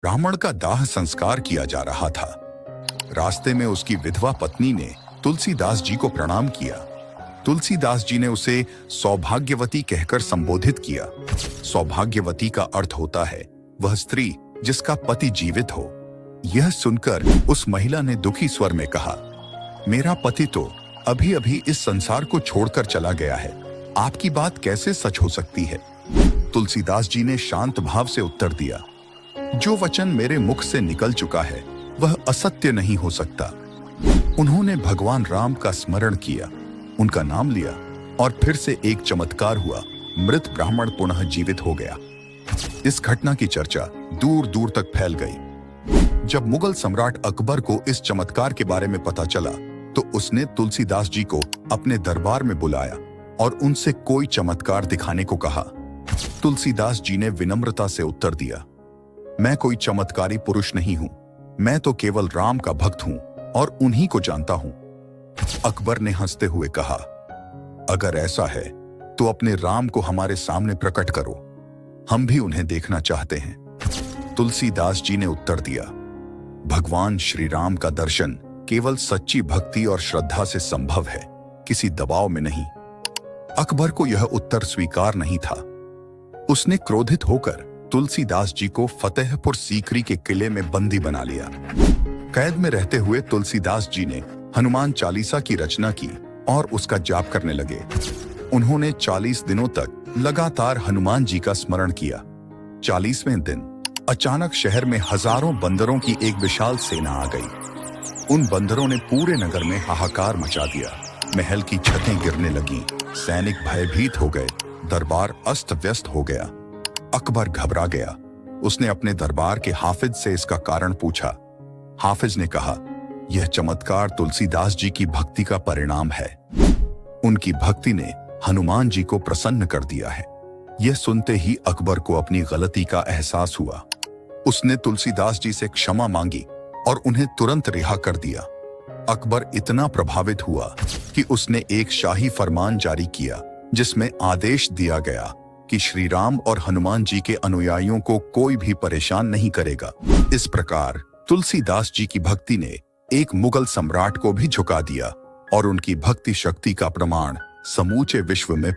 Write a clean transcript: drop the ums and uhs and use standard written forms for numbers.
ब्राह्मण का दाह संस्कार किया जा रहा था। रास्ते में उसकी विधवा पत्नी ने तुलसीदास जी को प्रणाम किया। तुलसीदास जी ने उसे सौभाग्यवती कहकर संबोधित किया। सौभाग्यवती का अर्थ होता है वह स्त्री जिसका पति जीवित हो। यह सुनकर उस महिला ने दुखी स्वर में कहा, मेरा पति तो अभी अभी इस संसार को छोड़कर चला गया है, आपकी बात कैसे सच हो सकती है? तुलसीदास जी ने शांत भाव से उत्तर दिया, जो वचन मेरे मुख से निकल चुका है वह असत्य नहीं हो सकता। उन्होंने भगवान राम का स्मरण किया, उनका नाम लिया और फिर से एक चमत्कार हुआ। मृत ब्राह्मण पुनः जीवित हो गया। इस घटना की चर्चा दूर दूर तक फैल गई। जब मुगल सम्राट अकबर को इस चमत्कार के बारे में पता चला तो उसने तुलसीदास जी को अपने दरबार में बुलाया और उनसे कोई चमत्कार दिखाने को कहा। तुलसीदास जी ने विनम्रता से उत्तर दिया, मैं कोई चमत्कारी पुरुष नहीं हूं, मैं तो केवल राम का भक्त हूं और उन्हीं को जानता हूं। अकबर ने हंसते हुए कहा, अगर ऐसा है तो अपने राम को हमारे सामने प्रकट करो, हम भी उन्हें देखना चाहते हैं। तुलसीदास जी ने उत्तर दिया, भगवान श्री राम का दर्शन केवल सच्ची भक्ति और श्रद्धा से संभव है, किसी दबाव में नहीं। अकबर को यह उत्तर स्वीकार नहीं था। उसने क्रोधित होकर तुलसीदास जी को फतेहपुर सीकरी के किले में बंदी बना लिया। कैद में रहते हुए तुलसीदास जी ने हनुमान चालीसा की रचना की और उसका जाप करने लगे। उन्होंने 40 दिनों तक लगातार हनुमान जी का स्मरण किया। 40वें दिन अचानक शहर में हजारों बंदरों की एक विशाल सेना आ गई। उन बंदरों ने पूरे नगर में हाहाकार मचा दिया। महल की छतें गिरने लगीं, सैनिक भयभीत हो गए, दरबार अस्त व्यस्त हो गया। अकबर घबरा गया। उसने अपने दरबार के हाफिज से इसका कारण पूछा। हाफिज ने कहा, यह चमत्कार तुलसीदास जी की भक्ति का परिणाम है। उनकी भक्ति ने हनुमान जी को प्रसन्न कर दिया है। यह सुनते ही अकबर को अपनी गलती का एहसास हुआ। उसने तुलसीदास जी से क्षमा मांगी और उन्हें तुरंत रिहा कर दिया। अकबर इतना प्रभावित हुआ कि उसने एक शाही फरमान जारी किया जिसमें आदेश दिया गया कि श्री राम और हनुमान जी के अनुयायियों को कोई भी परेशान नहीं करेगा। इस प्रकार तुलसीदास जी की भक्ति ने एक मुगल सम्राट को भी झुका दिया और उनकी भक्ति शक्ति का प्रमाण समूचे विश्व में